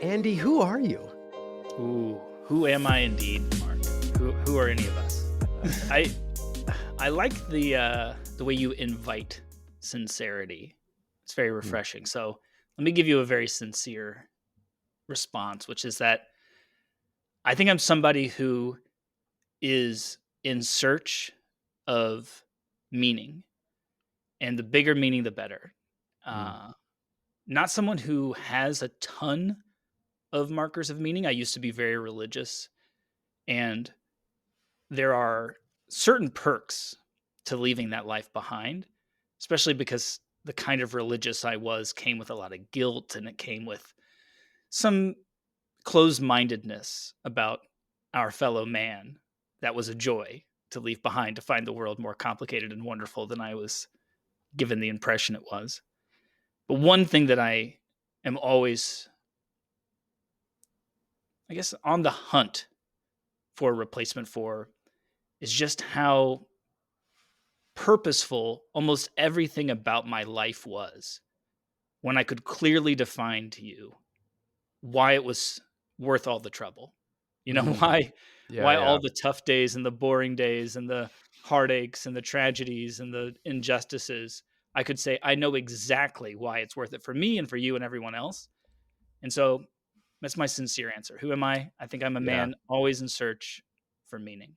Andy, who are you? Ooh, who am I indeed, Mark? Who are any of us? I I like the way you invite sincerity. It's very Mm, refreshing. So let me give you a very sincere response, which is that I think I'm somebody who is in search of meaning, and the bigger meaning, the better. mm, Uh, Not someone who has a ton of markers of meaning. I used to be very religious, and there are certain perks to leaving that life behind, especially because the kind of religious I was came with a lot of guilt, and it came with some closed-mindedness about our fellow man. That was a joy to leave behind, to find the world more complicated and wonderful than I was given the impression it was. But one thing that I am always, I guess, on the hunt for a replacement for is just how purposeful almost everything about my life was when I could clearly define to you why it was worth all the trouble. You know, mm. why Yeah. all the tough days and the boring days and the heartaches and the tragedies and the injustices. I could say I know exactly why it's worth it for me and for you and everyone else. And so that's my sincere answer. Who am I? I think I'm a Yeah. man always in search for meaning.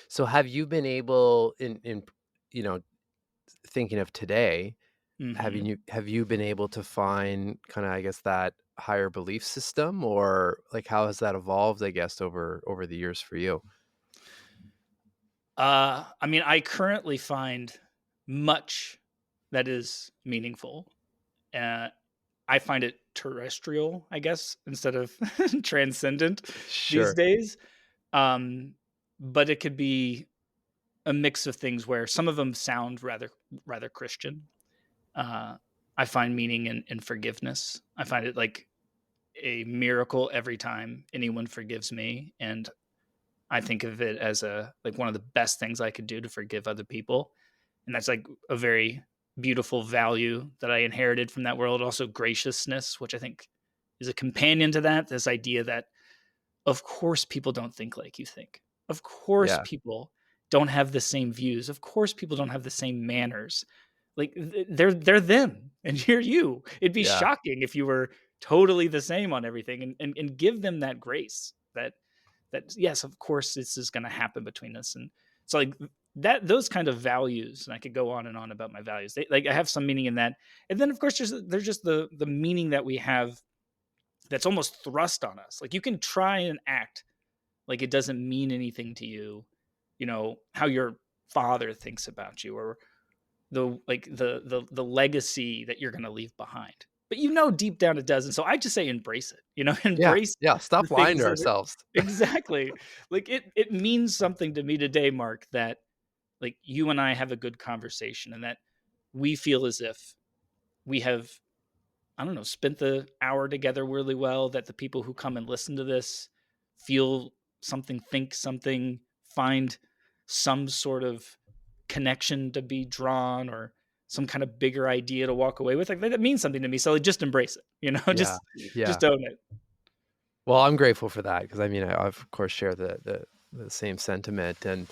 So have you been able you know, thinking of today, Mhm. have you been able to find kind of, I guess, that higher belief system, or like how has that evolved, I guess, over the years for you? I mean, I currently find much that is meaningful. Uh, I find it terrestrial, I guess, instead of transcendent these Sure. days. Um, but it could be a mix of things where some of them sound rather Christian. Uh, I find meaning in forgiveness. I find it like a miracle every time anyone forgives me, and I think of it as a like one of the best things I could do to forgive other people. And that's like a very beautiful value that I inherited from that world. Also, graciousness, which I think is a companion to that. This idea that, of course, people don't think like you think. Of course, Yeah. people don't have the same views. Of course, people don't have the same manners. Like they're them, and you're you. It'd be Yeah. shocking if you were totally the same on everything, and give them that grace that yes, of course, this is going to happen between us. And so like that, those kind of values, and I could go on and on about my values. Like I have some meaning in that, and then of course there's just the meaning that we have that's almost thrust on us. Like you can try and act like it doesn't mean anything to you, you know, how your father thinks about you, or the legacy that you're going to leave behind. But you know deep down it doesn't. So I just say embrace it. You know, Yeah. embrace Yeah. the Stop lying things to that are ourselves. exactly. Like it means something to me today, Mark, that like you and I have a good conversation, and that we feel as if we have, I don't know, spent the hour together really well, that the people who come and listen to this feel something, think something, find some sort of connection to be drawn, or some kind of bigger idea to walk away with. Like that means something to me. So like, just embrace it, you know, Yeah. just Yeah. own it. Well, I'm grateful for that because I mean, I of course share the same sentiment, and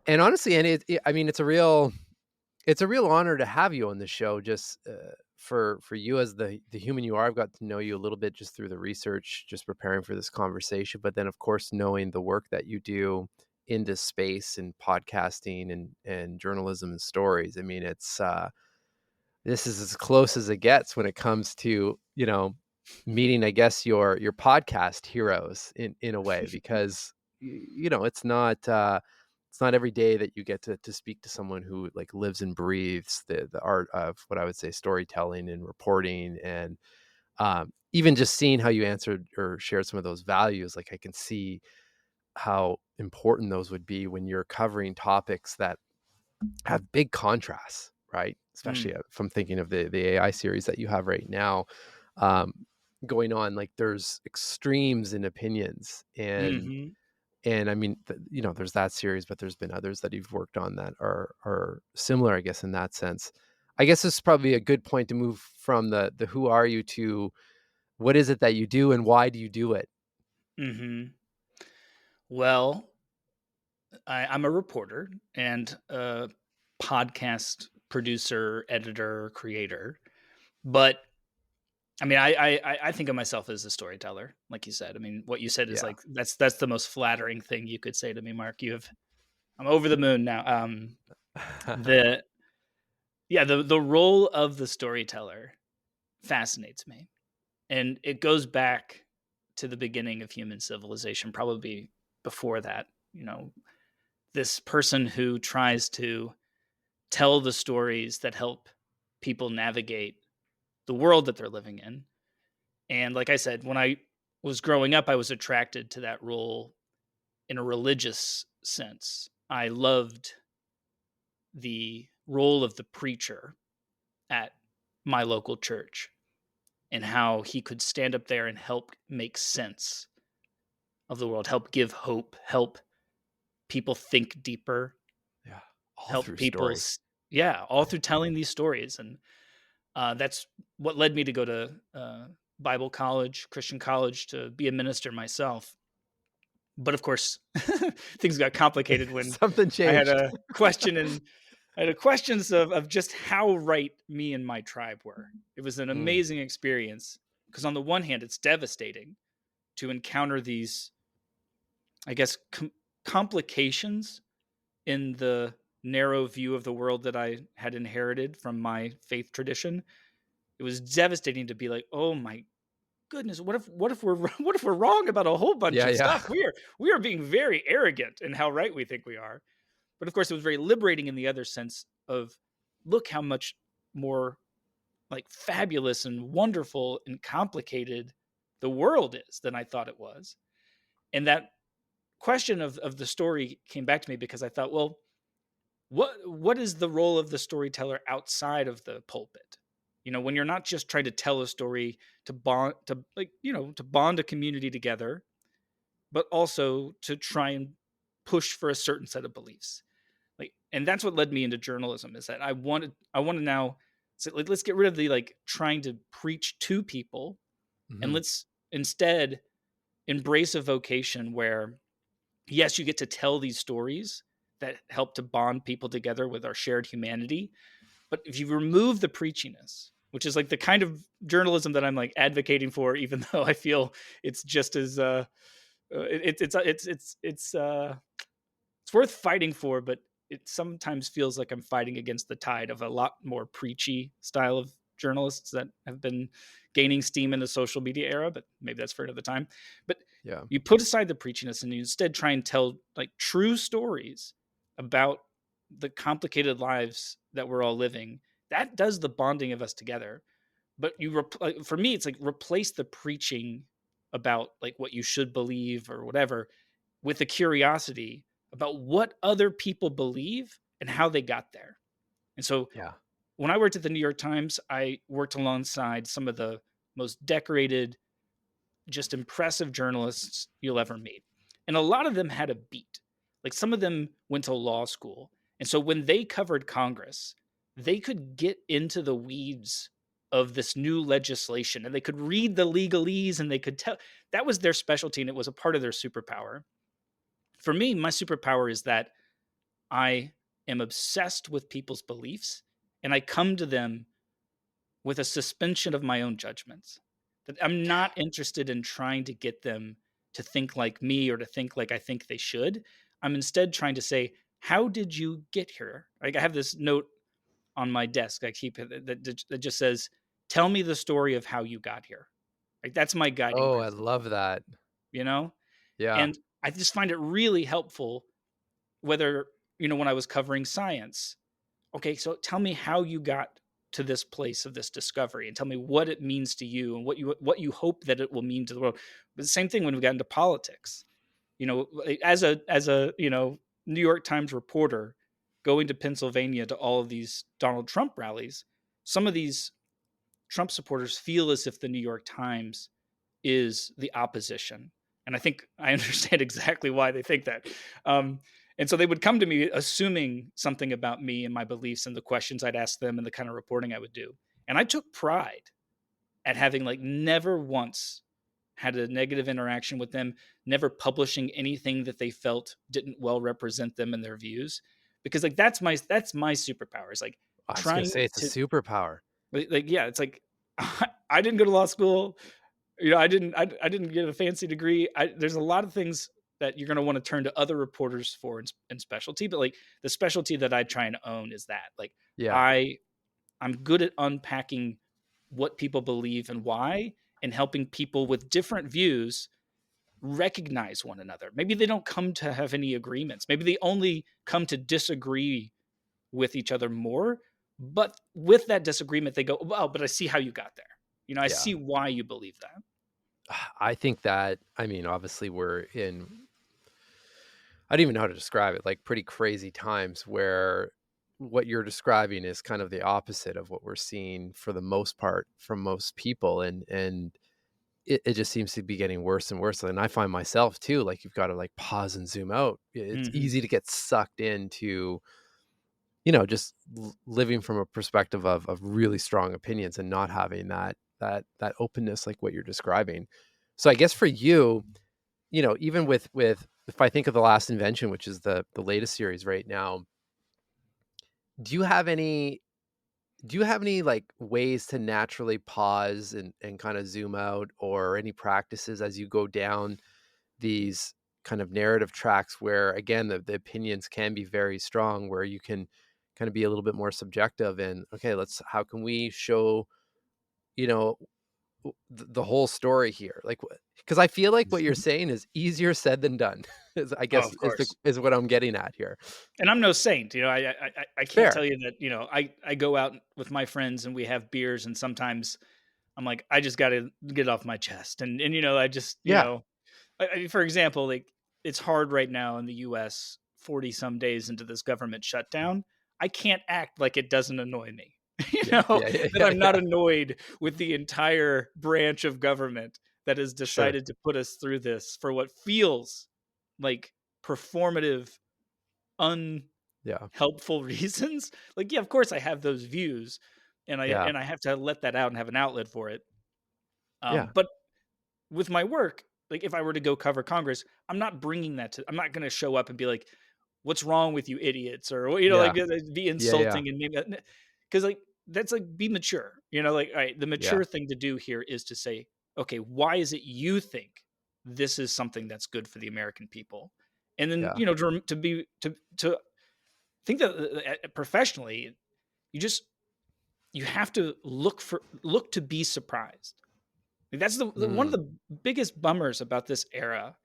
honestly, and I mean, it's a real honor to have you on the show. Just for you as the human you are. I've got to know you a little bit just through the research, just preparing for this conversation. But then, of course, knowing the work that you do in this space and podcasting and journalism and stories. I mean, it's this is as close as it gets when it comes to, meeting, I guess, your podcast heroes in a way, because it's not every day that you get to speak to someone who like lives and breathes the art of what I would say storytelling and reporting, and even just seeing how you answered or shared some of those values. Like I can see how important those would be when you're covering topics that have big contrasts, right? Especially Mm. from thinking of the AI series that you have right now, um, going on. Like there's extremes in opinions, Hmm. and I mean, there's that series, but there's been others that you've worked on that are similar, I guess, in that sense. I guess this is probably a good point to move from the who are you to What is it that you do, and why do you do it? Mhm. Well, I'm a reporter and a podcast producer, editor, creator, but I mean, I think of myself as a storyteller, like you said. I mean, what you said is Yeah. like that's the most flattering thing you could say to me, Mark. I'm over the moon now. The the role of the storyteller fascinates me, and it goes back to the beginning of human civilization, probably before that. You know, this person who tries to tell the stories that help people navigate the world that they're living in. And like I said, when I was growing up, I was attracted to that role in a religious sense. I loved the role of the preacher at my local church and how he could stand up there and help make sense of the world, help give hope, help people think deeper, Yeah. All help through people story. yeah, all through telling these stories. And that's what led me to go to Bible college, Christian college, to be a minister myself. But of course, things got complicated when Something I had changed. a question and I had a questions of just how right me and my tribe were. It was an Mm, amazing experience because on the one hand, it's devastating to encounter these, I guess, complications in the narrow view of the world that I had inherited from my faith tradition. It was devastating to be like, oh my goodness, what if we're what if we're wrong about a whole bunch yeah, of yeah. stuff? We are being very arrogant in how right we think we are. But of course, it was very liberating in the other sense of look how much more like fabulous and wonderful and complicated the world is than I thought it was. And that question of the story came back to me because I thought, well, what is the role of the storyteller outside of the pulpit? You know, when you're not just trying to tell a story to bond to like, you know, to bond a community together, but also to try and push for a certain set of beliefs. Like, and that's what led me into journalism is that I want to now say, like, let's get rid of the like trying to preach to people and Mhm. let's instead embrace a vocation where yes, you get to tell these stories that help to bond people together with our shared humanity. But if you remove the preachiness, which is like the kind of journalism that I'm like advocating for, even though I feel it's just as it's worth fighting for, but it sometimes feels like I'm fighting against the tide of a lot more preachy style of journalists that have been gaining steam in the social media era, but maybe that's for another time. But Yeah. you put aside the preachiness and you instead try and tell like true stories about the complicated lives that we're all living. That does the bonding of us together. But for me, it's like replace the preaching about like what you should believe or whatever with a curiosity about what other people believe and how they got there. And so Yeah. when I worked at the New York Times, I worked alongside some of the most decorated, just impressive journalists you'll ever meet. And a lot of them had a beat. Like some of them went to law school. And so when they covered Congress, they could get into the weeds of this new legislation and they could read the legalese and they could tell that was their specialty and it was a part of their superpower. For me, my superpower is that I am obsessed with people's beliefs and I come to them with a suspension of my own judgments. That I'm not interested in trying to get them to think like me or to think like I think they should. I'm instead trying to say, how did you get here? Like I have this note on my desk I keep that just says, "Tell me the story of how you got here." Like that's my guiding Oh, I principle, love that. you know? Yeah. And I just find it really helpful whether, you know, when I was covering science, okay, so tell me how you got to this place of this discovery and tell me what it means to you and what you hope that it will mean to the world. But the same thing when we got into politics. You know, as a, you know, New York Times reporter going to Pennsylvania to all of these Donald Trump rallies, some of these Trump supporters feel as if the New York Times is the opposition. And I think I understand exactly why they think that. Um, and so they would come to me assuming something about me and my beliefs and the questions I'd ask them and the kind of reporting I would do. And I took pride at having like never once had a negative interaction with them, never publishing anything that they felt didn't well represent them and their views. Because like that's my superpower is like I was gonna trying say it's a to superpower. like yeah, it's like I didn't go to law school. You know, I didn't get a fancy degree. There's a lot of things that you're going to want to turn to other reporters for in specialty, but like the specialty that I try and own is that like Yeah, I I'm good at unpacking what people believe and why, and helping people with different views recognize one another. Maybe they don't come to have any agreements. Maybe they only come to disagree with each other more. But with that disagreement, they go, well, but I see how you got there. You know, I yeah. see why you believe that. I think that I mean, obviously, we're in I don't even know how to describe it, like, pretty crazy times where what you're describing is kind of the opposite of what we're seeing for the most part from most people, and it just seems to be getting worse and worse, and I find myself too, like, you've gotta, like, pause and zoom out. It's Mhm. easy to get sucked into, just living from a perspective of really strong opinions and not having that openness like what you're describing. So I guess for you, even with if I think of The Last Invention, which is the latest series right now, do you have any like ways to naturally pause and kind of zoom out, or any practices as you go down these kind of narrative tracks where again the opinions can be very strong, where you can kind of be a little bit more subjective and okay, let's how can we show, you know the whole story here, like, because I feel like what you're saying is easier said than done is, I Oh, guess, of course. is what I'm getting at here. And I'm no saint, you know, I can't tell Fair. you that, you know, I go out with my friends and we have beers and sometimes I'm like, I just gotta get it off my chest. And you know, I just, you Yeah. know, for example, like it's hard right now in the US, 40 some days into this government shutdown. I can't act like it doesn't annoy me. You Yeah, know, yeah, yeah, that yeah, I'm not yeah, annoyed with the entire branch of government that has sure. decided to put us through this for what feels like performative, Yeah, unhelpful reasons. Like, yeah, of course I have those views yeah, and I have to let that out and have an outlet for it. yeah, But with my work, like if I were to go cover Congress, I'm not going to show up and be like, "What's wrong with you idiots?" or you know, yeah, like be yeah, yeah, insulting and maybe because like that's like be mature. You know, like all right, the yeah, mature thing to do here is to say, "Okay, why is it you think this is something that's good for the American people?" And then yeah. you know to think that professionally, you just you have to look to be surprised. Like, that's one of Mm, the biggest bummers about this era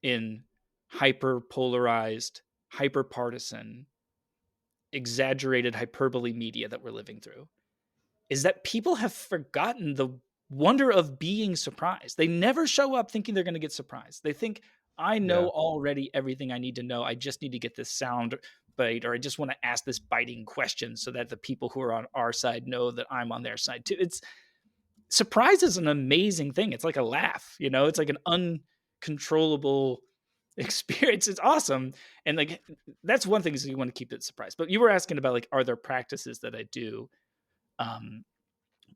in hyper polarized, hyper partisan, exaggerated hyperbole media that we're living through is that people have forgotten the wonder of being surprised. They never show up thinking they're going to get surprised. They think, I know yeah, already everything I need to know. I just need to get this sound bite, or I just want to ask this biting question so that the people who are on our side know that I'm on their side too. It's surprise is an amazing thing. It's like a laugh, you know, it's like an uncontrollable experience. It's awesome. And like that's one thing is you want to keep it surprised. But you were asking about like, are there practices that I do? Um,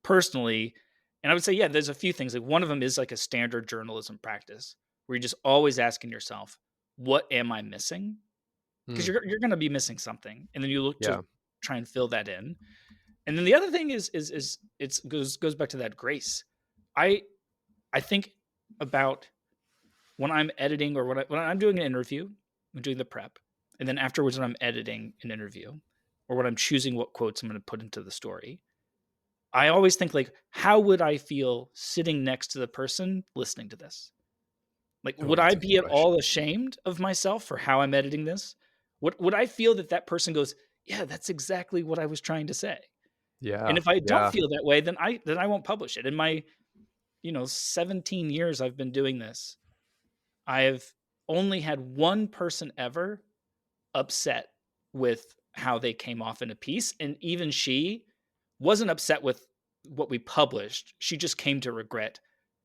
personally, and I would say, yeah, there's a few things. Like one of them is like a standard journalism practice where you're just always asking yourself, what am I missing? Because mm, you're going to be missing something, and then you look to yeah, try and fill that in. And then the other thing is it's goes back to that grace. I I think about when I'm editing or when I'm doing an interview, I'm doing the prep, and then afterwards when I'm editing an interview, or when I'm choosing what quotes I'm going to put into the story. I always think like, how would I feel sitting next to the person listening to this? Like, oh, would I that's a good be at question. all ashamed of myself for how I'm editing this? Would I feel that that person goes, yeah, that's exactly what I was trying to say? And Yeah, if I don't yeah, feel that way, then I won't publish it. In my 17 years I've been doing this, I have only had one person ever upset with how they came off in a piece, and even she wasn't upset with what we published. She just came to regret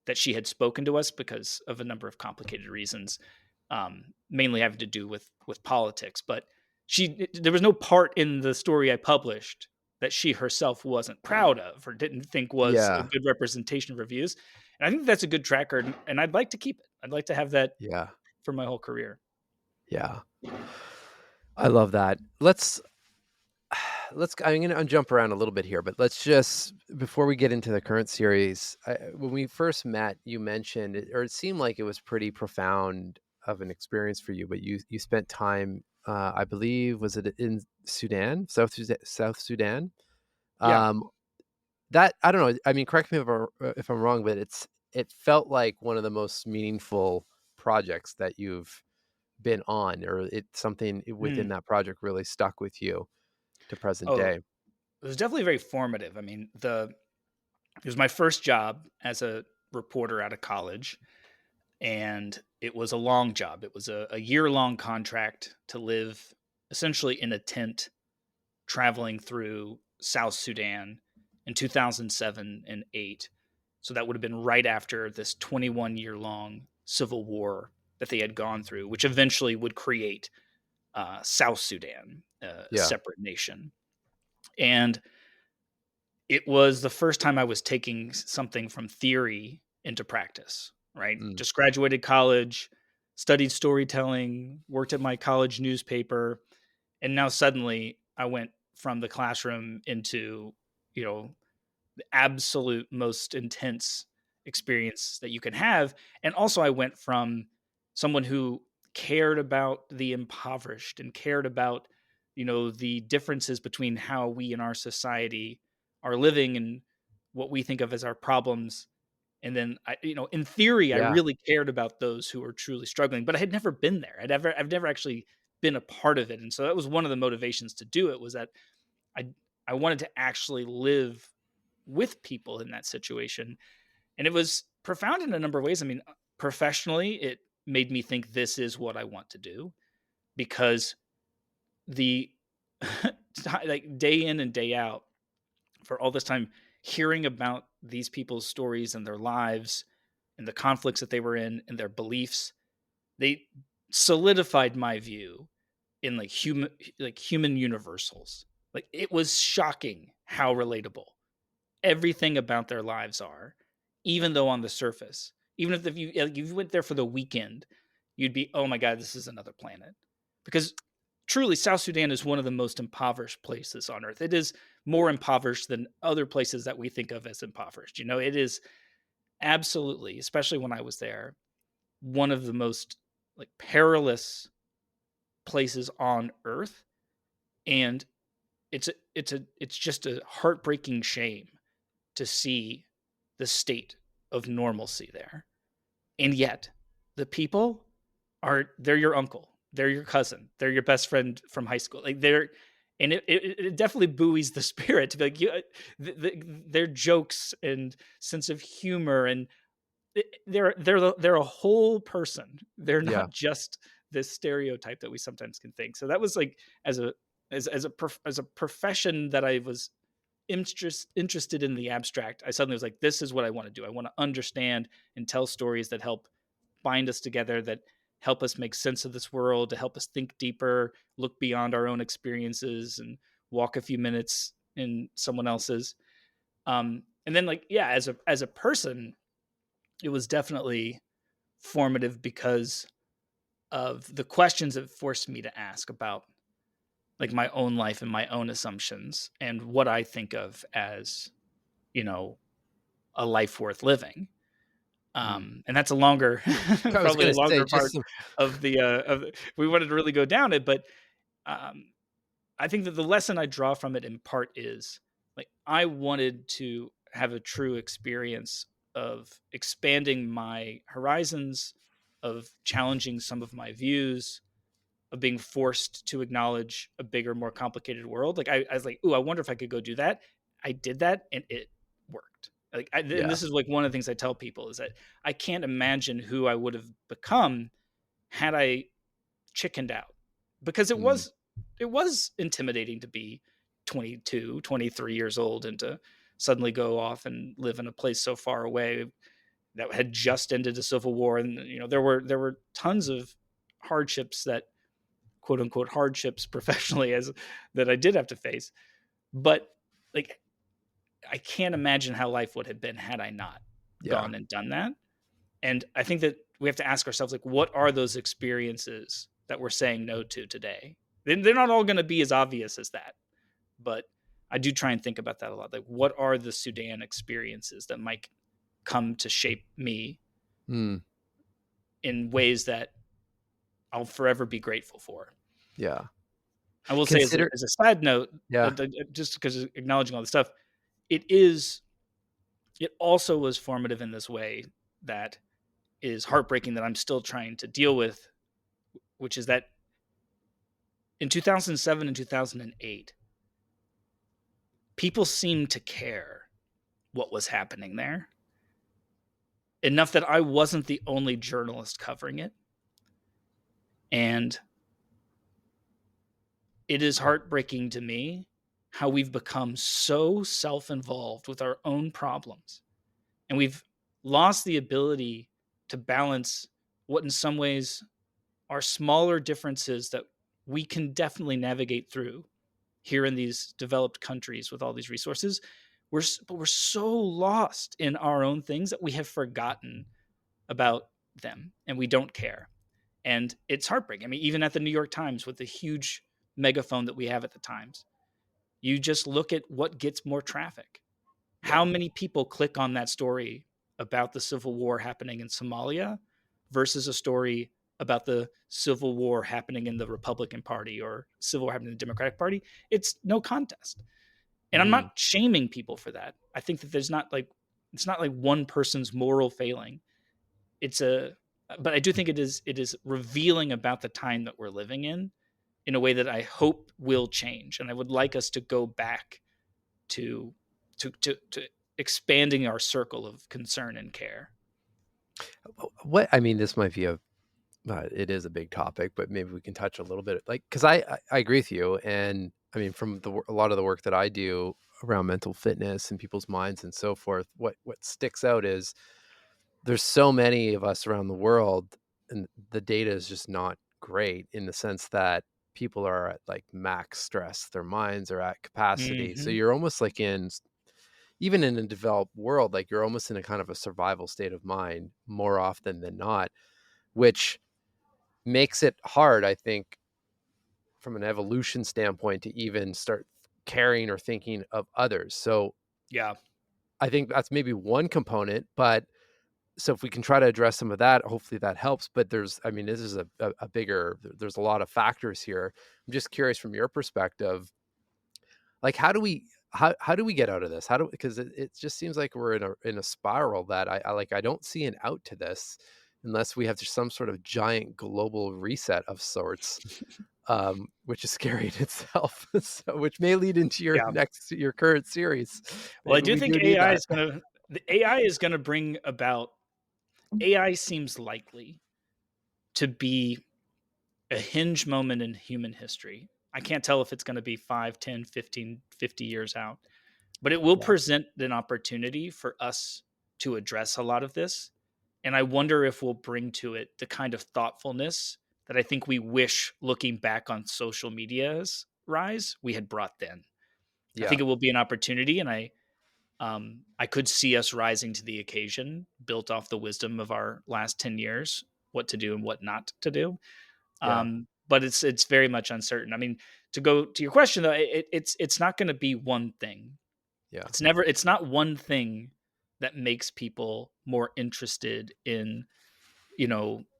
that she had spoken to us because of a number of complicated reasons, mainly having to do with politics. But there was no part in the story I published that she herself wasn't proud of or didn't think was a Yeah. good representation of her views. And I think that's a good track record, and I'd like to keep it. I'd like to have that Yeah. for my whole career. Yeah. I love that. Let's I'm gonna jump around a little bit here, but let's just before we get into the current series, when we first met, you mentioned it, or it seemed like it was pretty profound of an experience for you, but you spent time, I believe, was it in Sudan, South Sudan? Yeah. Um, that I don't know. I mean, correct me if I'm wrong, but it felt like one of the most meaningful projects that you've been on, or it's something within Mm. that project really stuck with you to present Oh, day. it was definitely very formative. I mean, the it was my first job as a reporter out of college, and it was a long job. It was a year-long contract to live essentially in a tent traveling through South Sudan in 2007 and 8. So that would have been right after this 21-year long civil war that they had gone through, which eventually would create South Sudan, a Yeah. separate nation. And it was the first time I was taking something from theory into practice, right? Mm. Just graduated college, studied storytelling, worked at my college newspaper, and now suddenly I went from the classroom into, you know, the absolute most intense experience that you can have. And also, I went from someone who cared about the impoverished and cared about, the differences between how we in our society are living and what we think of as our problems. And then in theory, I Yeah. really cared about those who were truly struggling, but I had never been there. I've never actually been a part of it. And so that was one of the motivations to do it, was that I I wanted to actually live with people in that situation. And it was profound in a number of ways. I mean, professionally, it made me think this is what I want to do, because the like day in and day out for all this time, hearing about these people's stories and their lives and the conflicts that they were in and their beliefs, they solidified my view in human universals. Like, it was shocking how relatable everything about their lives are, even though on the surface, even if you went there for the weekend, you'd be, oh my god, this is another planet. Because truly, South Sudan is one of the most impoverished places on earth. It is more impoverished than other places that we think of as impoverished. It is absolutely, especially when I was there, one of the most like perilous places on earth. And it's just a heartbreaking shame to see the state of normalcy there. And yet, the people they're your uncle, they're your cousin, they're your best friend from high school. Like, and it definitely buoys the spirit to be like, their jokes and sense of humor, and they're a whole person. They're Yeah. not just this stereotype that we sometimes can think. So that was like, as a as a profession that I was interested in the abstract, I suddenly was like, this is what I want to do. I want to understand and tell stories that help bind us together, that help us make sense of this world, to help us think deeper, look beyond our own experiences, and walk a few minutes in someone else's. And then, like, yeah, as a person, it was definitely formative because of the questions it forced me to ask about like my own life and my own assumptions and what I think of as, you know, a life worth living. Mm. And that's a longer, I was probably a gonna say longer just part some. of we wanted to really go down it, but um, I think that the lesson I draw from it in part is, like, I wanted to have a true experience of expanding my horizons, of challenging some of my views, of being forced to acknowledge a bigger, more complicated world. Like, I was like, "Ooh, I wonder if I could go do that." I did that, and it worked. And Yeah. this is like one of the things I tell people is that I can't imagine who I would have become had I chickened out, because Mm. it was intimidating to be 22, 23 years old and to suddenly go off and live in a place so far away that had just ended a civil war. And there were tons of hardships, that quote unquote hardships professionally, as that I did have to face. But like, I can't imagine how life would have been had I not Yeah. gone and done that. And I think that we have to ask ourselves, like, what are those experiences that we're saying no to today? They're not all going to be as obvious as that, but I do try and think about that a lot. Like, what are the Sudan experiences that might come to shape me Mm, in ways that I'll forever be grateful for? yeah. I will say, Consider as a side note, Yeah. just because acknowledging all this stuff, it is it also was formative in this way that is heartbreaking that I'm still trying to deal with, which is that in 2007 and 2008, people seemed to care what was happening there enough that I wasn't the only journalist covering it. And it is heartbreaking to me how we've become so self involved with our own problems. And we've lost the ability to balance what, in some ways, are smaller differences that we can definitely navigate through here in these developed countries with all these resources. But we're so lost in our own things that we have forgotten about them and we don't care. And it's heartbreaking. I mean, even at the New York Times with the huge megaphone that we have at the Times, you just look at what gets more traffic. Yeah. How many people click on that story about the civil war happening in Somalia versus a story about the civil war happening in the Republican Party or civil war happening in the Democratic Party? It's no contest. And I'm Mhm. not shaming people for that. I think that it's not like one person's moral failing. It's a but I do think it is revealing about the time that we're living in a way that I hope will change. And I would like us to go back to to expanding our circle of concern and care. What I mean, this might be a it is a big topic, but maybe we can touch a little bit, like, because I agree with you, and I mean, from a lot of the work that I do around mental fitness and people's minds and so forth, what sticks out is there's so many of us around the world, and the data is just not great in the sense that people are at like max stress, their minds are at capacity. So Mhm. you're almost like even in a developed world, like you're almost in a kind of a survival state of mind more often than not, which makes it hard, I think, from an evolution standpoint to even start caring or thinking of others. So Yeah. I think that's maybe one component, but so if we can try to address some of that, hopefully that helps. But I mean, this is a bigger, there's a lot of factors here. I'm just curious from your perspective, like how do we get out of this? How do because it just seems like we're in a spiral that I like I don't see an out to this unless we have just some sort of giant global reset of sorts, which is scary in itself. So, which may lead into Yeah. your current series. Well, I Maybe do we think do need that. The AI is gonna bring about AI seems likely to be a hinge moment in human history. I can't tell if it's gonna be 5, 10, 15, 50 years out, but it will Yeah, present an opportunity for us to address a lot of this. And I wonder if we'll bring to it the kind of thoughtfulness that I think we wish, looking back on social media's rise, we had brought then. I yeah, think it will be an opportunity, and I could see us rising to the occasion, built off the wisdom of our last 10 years, what to do and what not to do. yeah, But it's very much uncertain. I mean, to go to your question though, it's not going to be one thing. yeah. It's not one thing that makes people more interested in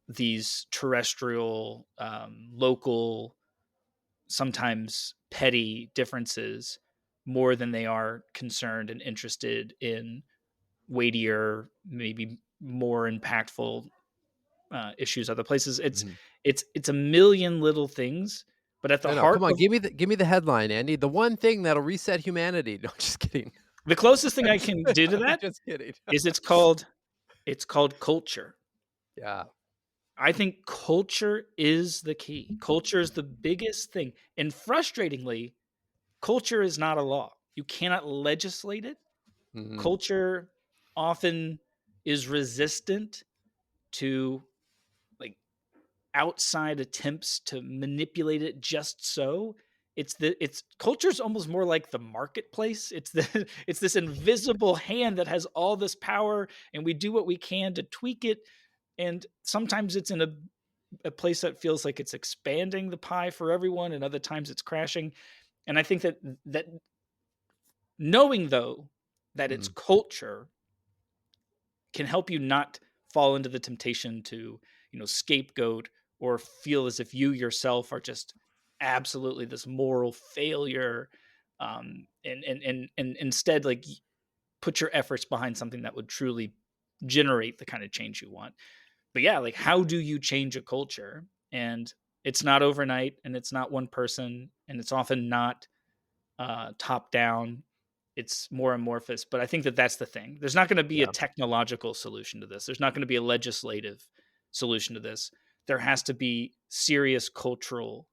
these terrestrial, local, sometimes petty differences more than they are concerned and interested in weightier, maybe more impactful issues other places. Mhm. It's a million little things, but at the I know. heart Come on, of give me the headline, Andy. The one thing that'll reset humanity. No, just kidding. the closest thing I can do to I'm that just kidding. is it's called culture. Yeah, I think culture is the key. Culture is the biggest thing. And frustratingly, culture is not a law. You cannot legislate it. mhm, Culture often is resistant to, like, outside attempts to manipulate it just so. it's culture's almost more like the marketplace. It's the it's this invisible hand that has all this power, and we do what we can to tweak it. And sometimes it's in a place that feels like it's expanding the pie for everyone, and other times it's crashing. And I think that knowing though that it's Mhm. culture can help you not fall into the temptation to, scapegoat or feel as if you yourself are just absolutely this moral failure. And instead, like, put your efforts behind something that would truly generate the kind of change you want. But yeah, like, how do you change a culture? And it's not overnight, and it's not one person, and it's often not top down. It's more amorphous, but I think that that's the thing. There's not going to be a Yeah. technological solution to this. There's not going to be a legislative solution to this. There has to be serious cultural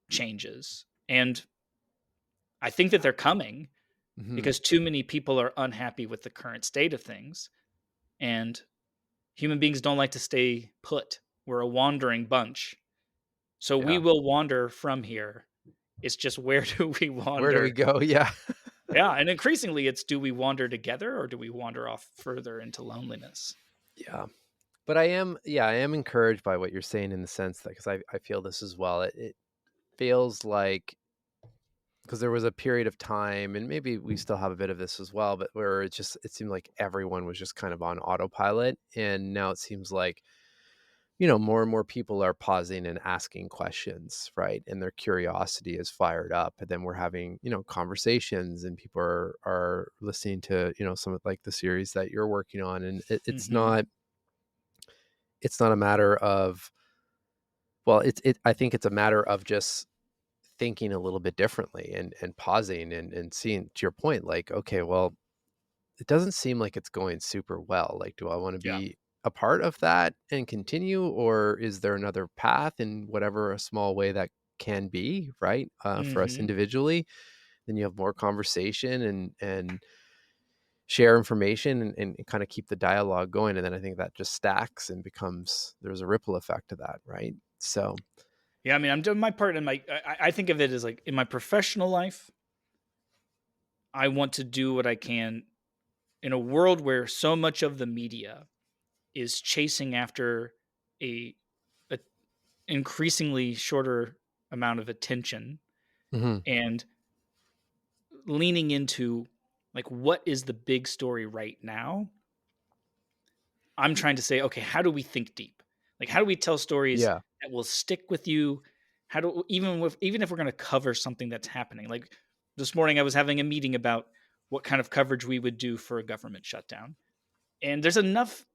changes. And I think that they're coming Mhm. because too many people are unhappy with the current state of things. And human beings don't like to stay put. We're a wandering bunch. So we Yeah. will wander from here. It's just, where do we Where do we wander? go? Yeah. Yeah, and increasingly it's, do we wander together or do we wander off further into loneliness? Yeah. But I am encouraged by what you're saying in the sense that, because I feel this as well. It feels like, because there was a period of time, and maybe we still have a bit of this as well, but where it seemed like everyone was just kind of on autopilot. And now it seems like, more and more people are pausing and asking questions, right? And their curiosity is fired up. And then we're having, conversations, and people are listening to, some of like the series that you're working on. And Mhm. it's not a matter of, well, I think it's a matter of just thinking a little bit differently, and pausing, and seeing, to your point, like, okay, well, it doesn't seem like it's going super well. Like, do I want to Yeah. be a part of that and continue, or is there another path in whatever a small way that can be, right? For us Mhm. individually, then you have more conversation, and share information, and kind of keep the dialogue going. And then I think that just stacks and becomes, there's a ripple effect to that, right? So, Yeah, I mean, I'm doing my part in my I think of it as, like, in my professional life, I want to do what I can in a world where so much of the media is chasing after a a increasingly shorter amount of attention, mhm, and leaning into, like, what is the big story right now. I'm trying to say, okay, how do we think deep? Like, how do we tell stories yeah, that will stick with you? How do, even if we're going to cover something that's happening? Like, this morning, I was having a meeting about what kind of coverage we would do for a government shutdown, and there's enough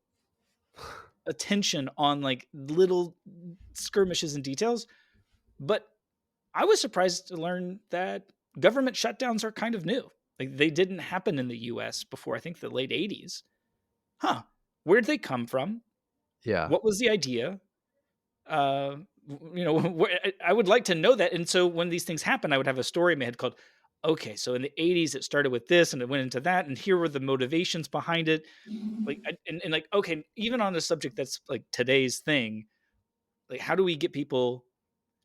attention on, like, little skirmishes and details, but I was surprised to learn that government shutdowns are kind of new. Like, they didn't happen in the US before, I think, the late 80s. Huh. Where'd they come from? yeah, What was the idea? Uh, I would like to know that. And so when these things happen, I would have a story in my head called, okay, so in the 80s, it started with this and it went into that. And here were the motivations behind it. Like, and like, okay, even on a subject that's like today's thing, like, how do we get people?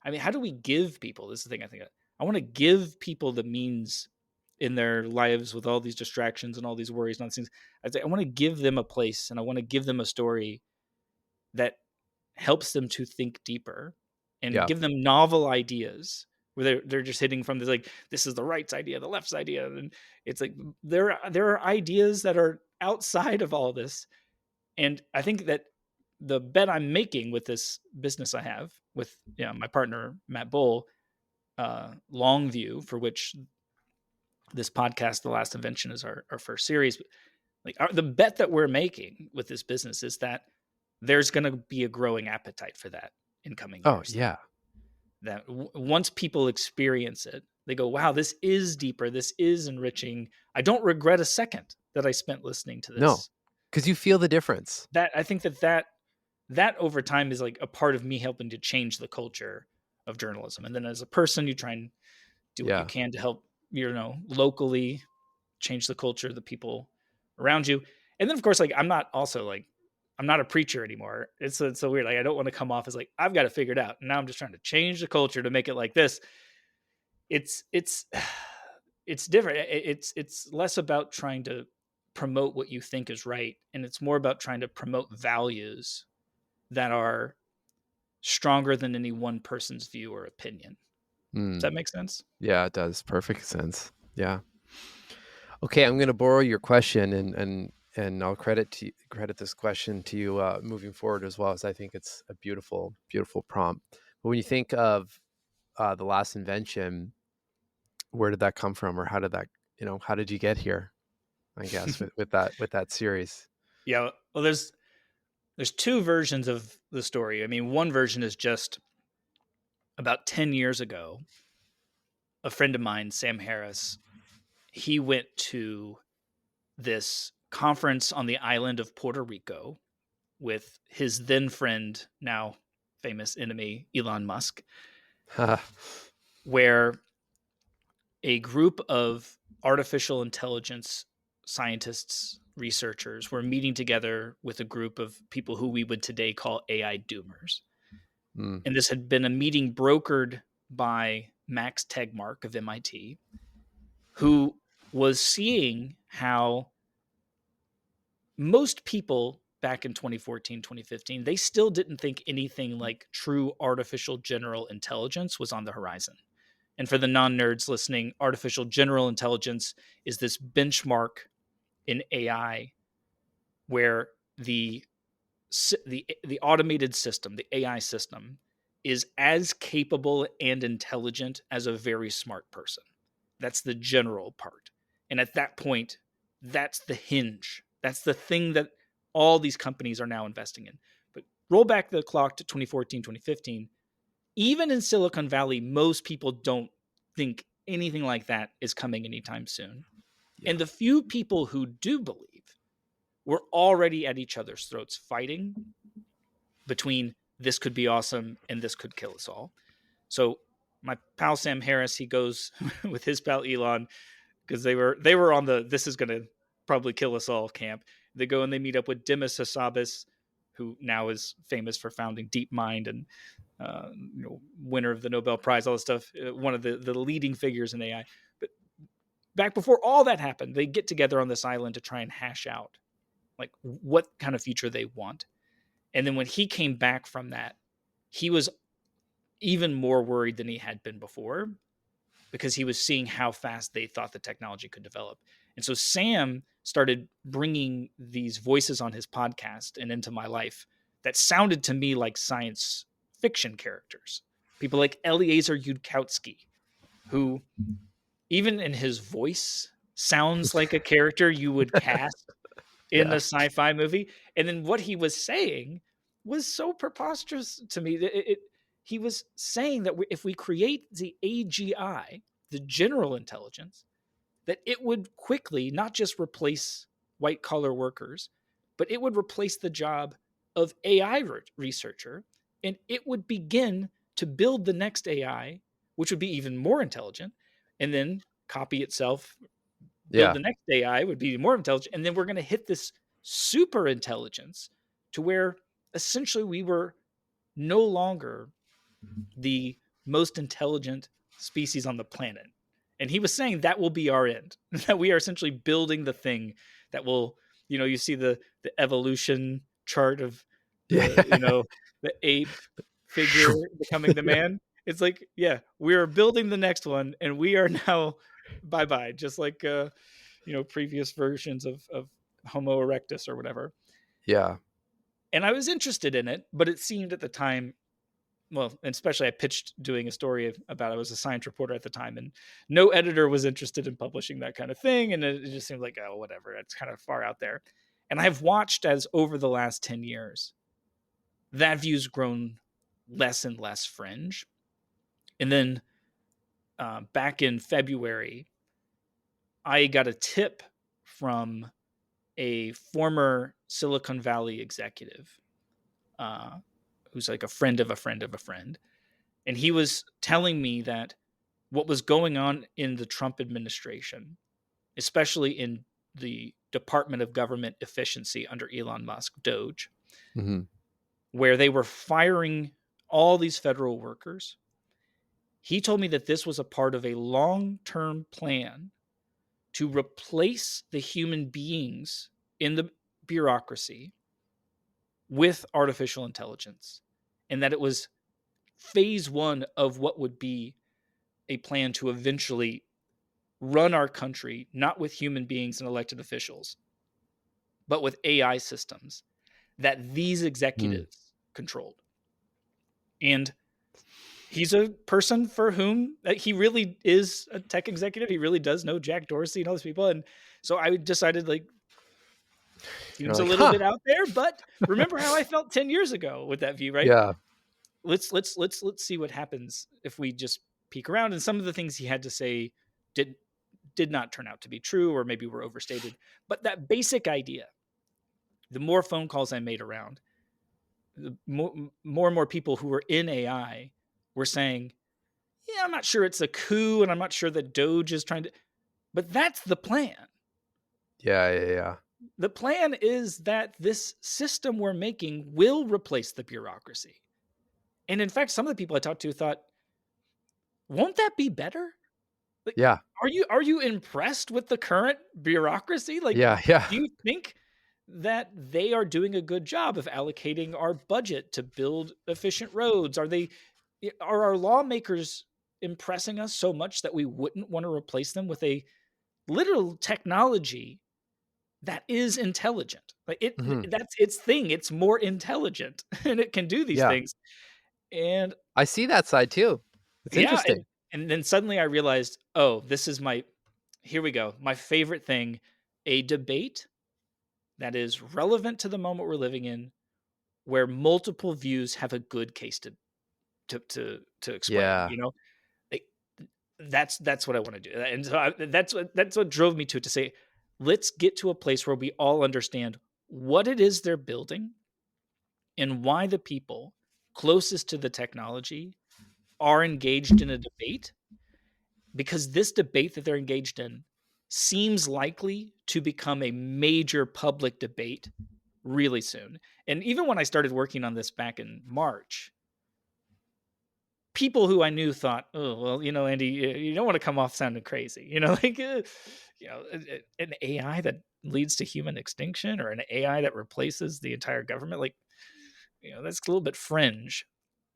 I mean, how do we give people? This is the thing I think. I want to give people the means in their lives with all these distractions and all these worries and all these things. I want to give them a place, and I want to give them a story that helps them to think deeper and yeah, give them novel ideas where they're just hitting from this, like, this is the right's idea, the left's idea, and it's like, there are ideas that are outside of all this. And I think that the bet I'm making with this business I have with, my partner Matt Bull, Longview, for which this podcast, The Last Invention, is our first series. Like, the bet that we're making with this business is that there's going to be a growing appetite for that in coming oh years. yeah, That once people experience it, they go, wow, this is deeper. This is enriching. I don't regret a second that I spent listening to no, this. because you feel the difference. That I think that over time is like a part of me helping to change the culture of journalism. And then as a person, you try and do what you Yeah, can to help, locally change the culture of the people around you. And then, of course, like, I'm not a preacher anymore. It's so weird. Like, I don't want to come off as like, I've got it figured out. And now I'm just trying to change the culture to make it like this. it's it's different. It's less about trying to promote what you think is right, and it's more about trying to promote values that are stronger than any one person's view or opinion. Does Mm. that make sense? Yeah, it does. Perfect sense. Yeah. Okay, I'm gonna borrow your question and I'll credit this question to you moving forward as well, as I think it's a beautiful, beautiful prompt. But when you think of the last invention, where did that come from, or how did that, how did you get here? I guess with that series. Yeah. Well, there's two versions of the story. I mean, one version is just about 10 years ago, a friend of mine, Sam Harris, he went to this conference on the island of Puerto Rico with his then friend, now famous enemy, Elon Musk, where a group of artificial intelligence scientists, researchers were meeting together with a group of people who we would today call AI doomers. Mm, And this had been a meeting brokered by Max Tegmark of MIT, who was seeing how most people back in 2014, 2015, they still didn't think anything like true artificial general intelligence was on the horizon. And for the non nerds listening, artificial general intelligence is this benchmark in AI where the automated system, the AI system, is as capable and intelligent as a very smart person. That's the general part. And at that point, that's the hinge. That's the thing that all these companies are now investing in. But roll back the clock to 2014, 2015. Even in Silicon Valley, most people don't think anything like that is coming anytime soon. yeah. And the few people who do believe were already at each other's throats fighting between this could be awesome and this could kill us all. So my pal Sam Harris, he goes with his pal Elon because they were on the this is going to probably kill us all camp. They go and they meet up with Demis Hassabis, who now is famous for founding DeepMind and winner of the Nobel Prize, all this stuff, one of the leading figures in AI. But back before all that happened, they get together on this island to try and hash out like what kind of future they want. And then when he came back from that, he was even more worried than he had been before because he was seeing how fast they thought the technology could develop. And so Sam started bringing these voices on his podcast and into my life that sounded to me like science fiction characters. People like Eliezer Yudkowsky, who even in his voice sounds like a character you would cast in a Yeah. sci-fi movie. And then what he was saying was so preposterous to me. He was saying that if we create the AGI, the general intelligence, that it would quickly not just replace white collar workers, but it would replace the job of AI researcher, and it would begin to build the next AI, which would be even more intelligent, and then copy itself, build Yeah. the next AI would be more intelligent, and then we're going to hit this super intelligence to where essentially we were no longer the most intelligent species on the planet. And he was saying that will be our end, that we are essentially building the thing that will, you see the evolution chart of Yeah. the ape figure becoming the man. It's like, yeah, we are building the next one and we are now bye bye, just like previous versions of Homo erectus or whatever. Yeah. And I was interested in it, but it seemed at the time, well, and especially I pitched doing a story about it. I was a science reporter at the time, and no editor was interested in publishing that kind of thing. And it just seemed like, oh, whatever. It's kind of far out there. And I've watched as over the last 10 years, that view's grown less and less fringe. And then back in February, I got a tip from a former Silicon Valley executive uh, who's like a friend of a friend of a friend. And he was telling me that what was going on in the Trump administration, especially in the Department of Government Efficiency under Elon Musk, Doge, Hmm. where they were firing all these federal workers He told me that this was a part of a long-term plan to replace the human beings in the bureaucracy with artificial intelligence, and that it was phase 1 of what would be a plan to eventually run our country, not with human beings and elected officials, but with AI systems that these Mm, executives controlled. And he's a person for whom he really is a tech executive. He really does know Jack Dorsey and all these people. And so I decided, like, you're seems a like, little "Huh." bit out there, but remember how I felt 10 years ago with that view, right? Yeah. Let's see what happens if we just peek around. And some of the things he had to say did did not turn out to be true, or maybe were overstated. But that basic idea, the more phone calls I made around, the more and more people who were in AI were saying, "Yeah, I'm not sure it's a coup, and I'm not sure that Doge is trying to." But that's the plan. Yeah, yeah, yeah. The plan is that this system we're making will replace the bureaucracy. And in fact, some of the people I talked to thought, "Won't that be better?" Like, Yeah. are you impressed with the current bureaucracy? Like, Yeah, yeah. do you think that they are doing a good job of allocating our budget to build efficient roads? Are our lawmakers impressing us so much that we wouldn't want to replace them with a literal technology that is intelligent? Like, Mhm. that's its thing. It's more intelligent and it can do these Yeah. things. And I see that side too. It's yeah, interesting. and then suddenly I realized, oh, this is my here we go. My favorite thing, a debate that is relevant to the moment we're living in, where multiple views have a good case to explain, Yeah. you know? Like, that's what I wanna do, and so that's what drove me to it, to say, "Let's get to a place where we all understand what it is they're building and why the people closest to the technology are engaged in a debate, because this debate that they're engaged in seems likely to become a major public debate really soon." And even when I started working on this back in March, people who I knew thought, "Oh, well, Andy, you don't want to come off sounding crazy, like, an AI that leads to human extinction, or an AI that replaces the entire government, like, that's a little bit fringe."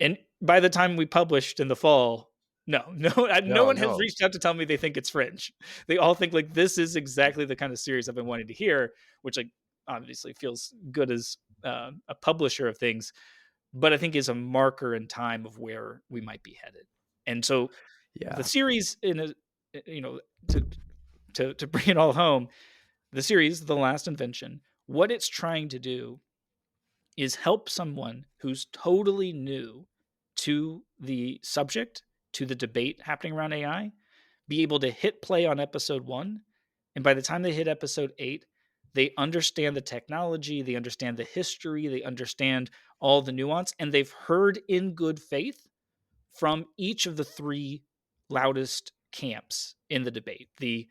And by the time we published in the fall, no, no, no No, one has no. reached out to tell me they think it's fringe. They all think, like, this is exactly the kind of series I've been wanting to hear, which, like, obviously feels good as a publisher of things, but I think is a marker in time of where we might be headed. And so the Yeah. series, in a, you know, to to bring it all home, the series, The Last Invention, what it's trying to do is help someone who's totally new to the subject, to the debate happening around AI, be able to hit play on episode 1, and by the time they hit episode 8, they understand the technology, they understand the history, they understand all the nuance, and they've heard in good faith from each of the 3 loudest camps in the debate. The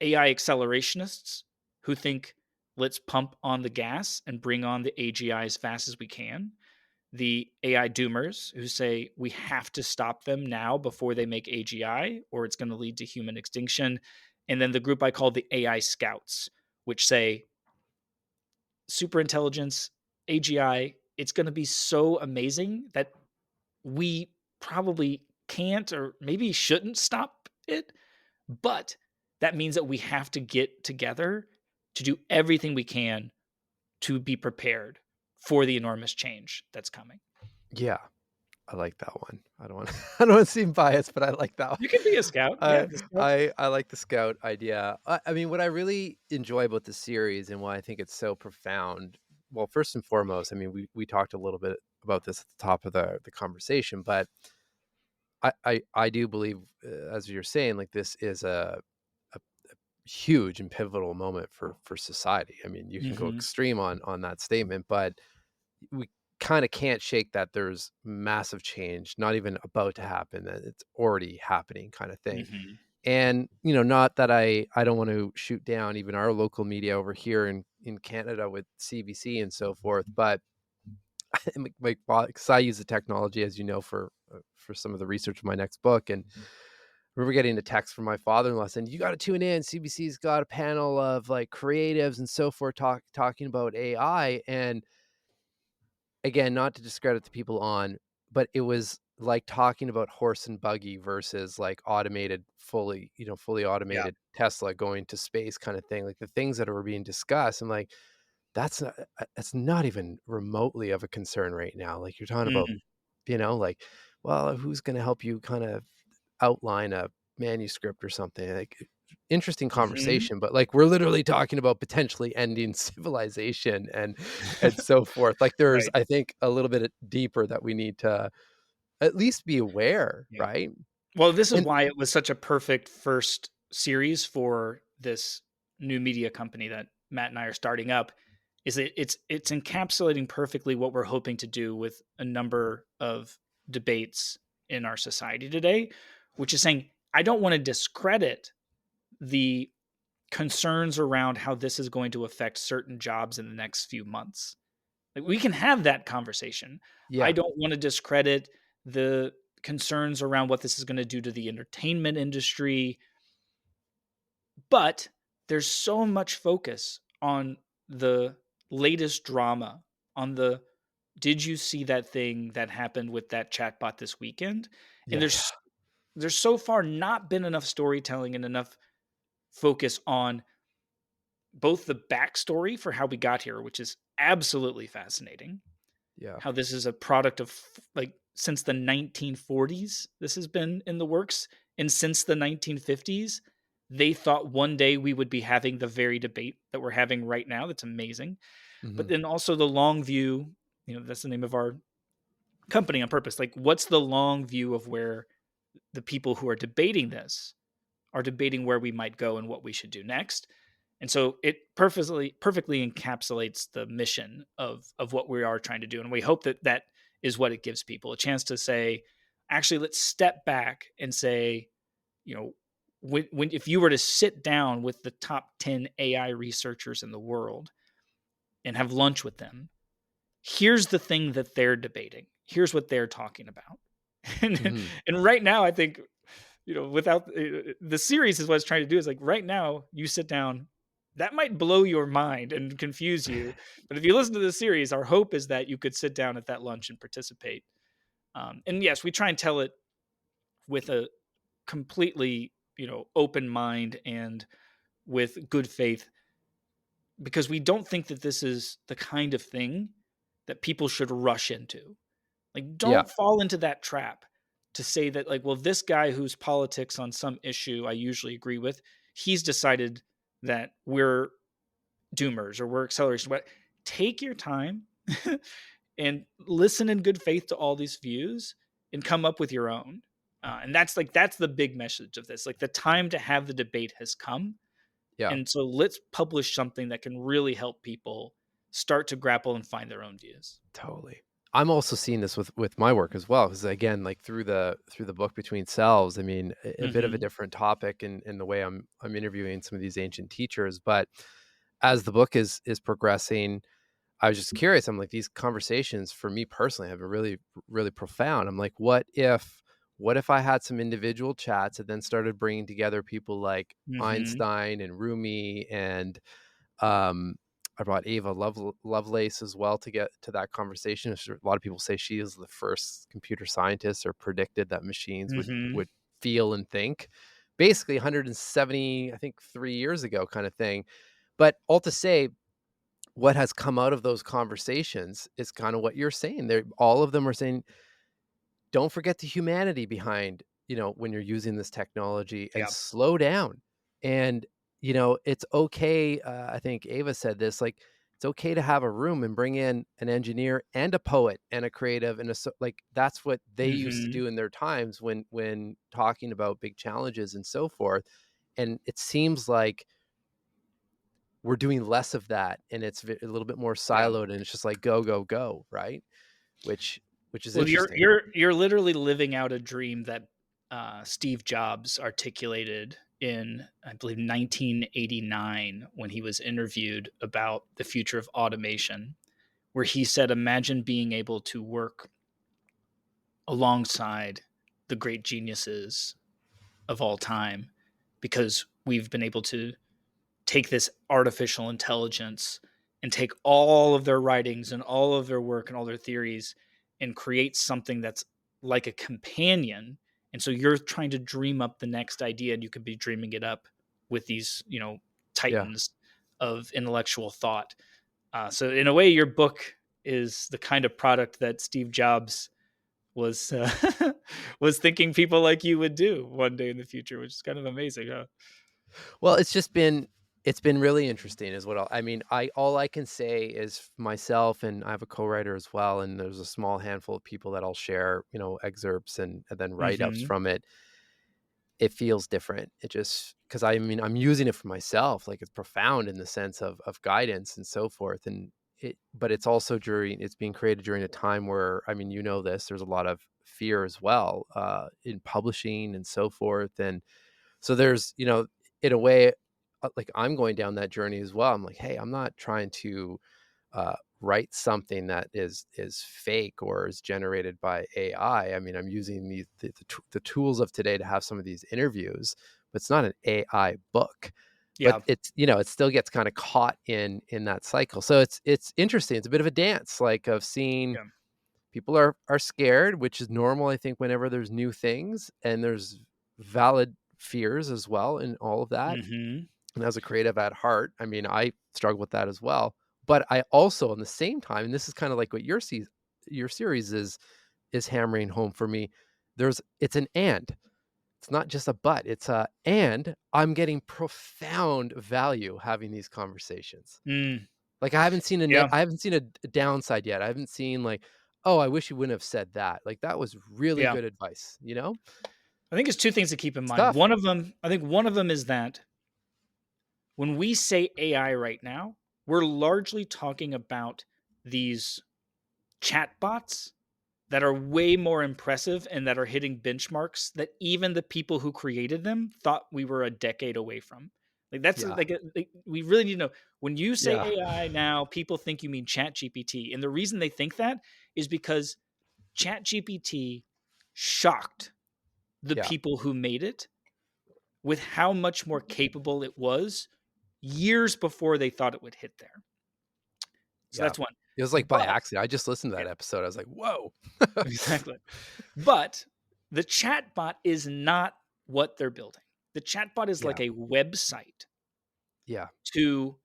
AI accelerationists, who think, let's pump on the gas and bring on the AGI as fast as we can. The AI doomers, who say we have to stop them now before they make AGI, or it's going to lead to human extinction. And then the group I call the AI scouts, which say super intelligence, AGI, it's going to be so amazing that we probably can't, or maybe shouldn't, stop it. But that means that we have to get together to do everything we can to be prepared for the enormous change that's coming. Yeah. I like that one. I don't want I don't wanna seem biased, but I like that one. You can be a scout. Yeah, I the scout. I like the scout idea. I mean, what I really enjoy about the series and why I think it's so profound, well, first and foremost, I mean, we talked a little bit about this at the top of the conversation, but I do believe, as you're saying, like, this is a huge and pivotal moment for society. I mean, you can go Mhm, extreme on that statement, but we kinda can't shake that there's massive change, not even about to happen, that it's already happening kinda thing. mhm, And, not that I don't want to shoot down even our local media over here in Canada with CBC and so forth, but my 'cause I use the technology, as you know, for for some of the research for my next book, and I remember getting a text from my father-in-law saying, "You got to tune in. CBC's got a panel of like creatives and so forth talking about AI." And again, not to discredit the people on, but it was like talking about horse and buggy versus like automated, fully Yeah. automated Tesla going to space kind of thing. Like the things that are being discussed, I'm like, that's not even remotely of a concern right now. Like you're talking about, Mhm. like, well, who's going to help you kind of outline a manuscript or something? Like interesting Mhm. conversation, but like we're literally talking about potentially ending civilization and so forth. Like there's, Right. I think, a little bit deeper that we need to at least be aware, Yeah. right? Well, this is And why it was such a perfect first series for this new media company that Matt and I are starting up. Is it's encapsulating perfectly what we're hoping to do with a number of debates in our society today, which is saying I don't want to discredit the concerns around how this is going to affect certain jobs in the next few months. Like, we can have that conversation. I yeah, don't want to discredit the concerns around what this is going to do to the entertainment industry, but there's so much focus on the latest drama, on the did you see that thing that happened with that chatbot this weekend? And yeah, yeah, there's so far not been enough storytelling and enough focus on both the backstory for how we got here, which is absolutely fascinating, yeah. how this is a product of like since the 1940s, this has been in the works. And since the 1950s, they thought one day we would be having the very debate that we're having right now. That's amazing. But Hmm. then also the long view, that's the name of our company on purpose. Like, what's the long view of where the people who are debating this are debating where we might go and what we should do next. And so it perfectly encapsulates the mission of what we are trying to do. And we hope that that is what it gives people a chance to say, actually, let's step back and say, you know, when if you were to sit down with the top 10 AI researchers in the world and have lunch with them, here's the thing that they're debating. Here's what they're talking about. and Hmm. and right now, I think without the series is what it's trying to do is like right now you sit down that might blow your mind and confuse you, but if you listen to the series, our hope is that you could sit down at that lunch and participate. And yes, we try and tell it with a completely open mind and with good faith, because we don't think that this is the kind of thing that people should rush into. Like, Yeah. don't fall into that trap to say that, like, well, this guy whose politics on some issue I usually agree with, he's decided that we're doomers or we're acceleration. But take your time and listen in good faith to all these views and come up with your own. And that's the big message of this. Like, the time to have the debate has come, Yeah. and so let's publish something that can really help people start to grapple and find their own views. Totally. I'm also seeing this with my work as well, because again, like through the book Between Selves, I mean, a bit of a Hmm. different topic in the way I'm interviewing some of these ancient teachers. But as the book is progressing, I was just curious. I'm like, these conversations for me personally have been really, really profound. I'm like, what if I had some individual chats and then started bringing together people like Hmm. Einstein and Rumi and um, I brought Ava Lovelace as well to get to that conversation. A lot of people say she is the first computer scientist or predicted that machines would Hmm. would feel and think, basically 170, I think, 3 years ago, kind of thing. But all to say, what has come out of those conversations is kind of what you're saying. They all of them are saying, don't forget the humanity behind, when you're using this technology and Yeah. slow down. And, it's okay. I think Ava said this, like, it's okay to have a room and bring in an engineer and a poet and a creative and like that's what they used to Hmm. do in their times when talking about big challenges and so forth. And it seems like we're doing less of that and it's a little bit more Yeah. siloed and it's just like go, go, go, right? Which which is Well, you're interesting. you're you're literally living out a dream that Steve Jobs articulated in, I believe, 1989 when he was interviewed about the future of automation, where he said, "Imagine being able to work alongside the great geniuses of all time, because we've been able to take this artificial intelligence and take all of their writings and all of their work and all their theories and create something that's like a companion. And so you're trying to dream up the next idea, and you could be dreaming it up with these, Yeah. titans of intellectual thought. So in a way, your book is the kind of product that Steve Jobs was was thinking people like you would do one day in the future, which is kind of amazing, huh? Well, it's been really interesting is what I mean, I all I can say is myself, and I have a co-writer as well, and there's a small handful of people that I'll share, excerpts and then write-ups Hmm. from it. It feels different. It just because I mean, I'm using it for myself, like, it's profound in the sense of guidance and so forth, and but it's also it's being created during a time where, I mean, this, there's a lot of fear as well, in publishing and so forth, and so there's, in a way, like, I'm going down that journey as well. I'm like, "Hey, I'm not trying to, write something that is fake or is generated by AI." I mean, I'm using the tools of today to have some of these interviews, but it's not an AI book. But Yeah. it still gets kinda caught in that cycle. So it's interesting. It's a bit of a dance, like, of seeing Yeah. people are scared, which is normal, I think, whenever there's new things, and there's valid fears as well in all of that. Hmm. And as a creative at heart, I mean, I struggle with that as well. But I also, on the same time, and this is kind of like what your series is hammering home for me. It's an and. It's not just a but. It's a and I'm getting profound value having these conversations. Mm. Like, Yeah. I haven't seen a downside yet. I haven't seen, like, "Oh, I wish you wouldn't have said that." Like, that was really Yeah. good advice, you know? I think it's two things to keep in It's mind. tough. One of them is that when we say AI right now, we're largely talking about these chatbots that are way more impressive and that are hitting benchmarks that even the people who created them thought we were a decade away from. Like that's Yeah. like we really need to know when you say Yeah. AI now, people think you mean Chat GPT, and the reason they think that is because Chat GPT shocked the Yeah. people who made it with how much more capable it was years before they thought it would hit there. So Yeah. that's one. It was, like, by But accident. I just listened to yeah, that episode. I was like, "Whoa." exactly. But the chatbot is not what they're building. The chatbot is like Yeah. a website Yeah. to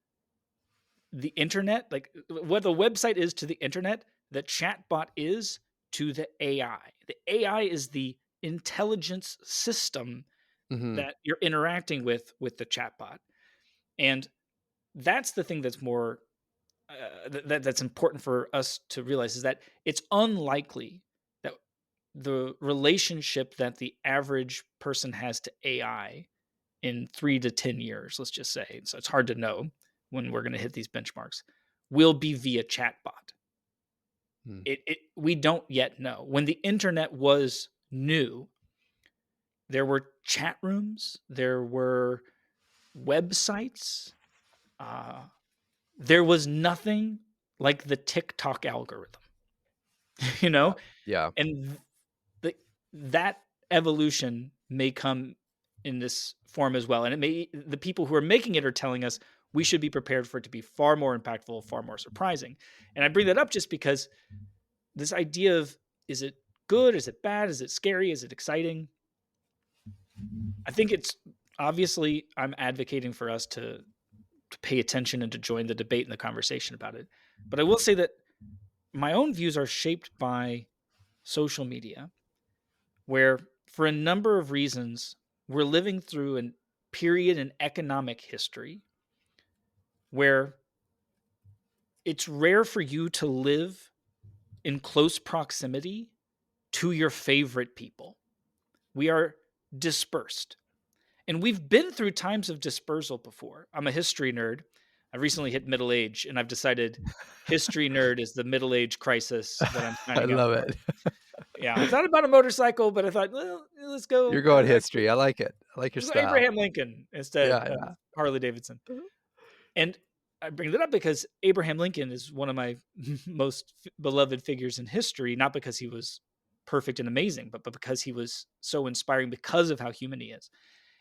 the internet. Like what the website is to the internet, the chatbot is to the AI. The AI is the intelligence system Mhm. that you're interacting with the chatbot. And that's the thing that's more that's important for us to realize is that it's unlikely that the relationship that the average person has to AI in 3 to 10 years, let's just say, so it's hard to know when we're going to hit these benchmarks, will be via chatbot. Mm. It we don't yet know. When the internet was new, there were chat rooms, there were websites, uh, there was nothing like the TikTok algorithm, you Yeah. know, Yeah. and the that evolution may come in this form as well, and it may the people who are making it are telling us we should be prepared for it to be far more impactful, far more surprising. And I bring that up just because this idea of is it good, is it bad, is it scary, is it exciting? I think it's obviously I'm advocating for us to pay attention and to join the debate and the conversation about it. But I will say that my own views are shaped by social media, where for a number of reasons, we're living through a period in economic history where it's rare for you to live in close proximity to your favorite people. We are dispersed. And we've been through times of dispersal before. I'm a history nerd. I recently hit middle age, and I've decided history nerd is the middle age crisis that I'm I signing up love for. it. Yeah, I thought about a motorcycle, but I thought, well, let's You're go. going Actually, history. I like it. I like your let's go style. Abraham Lincoln instead Yeah, of yeah. Harley Davidson. And I bring that up because Abraham Lincoln is one of my most beloved figures in history, not because he was perfect and amazing, but because he was so inspiring because of how human he is.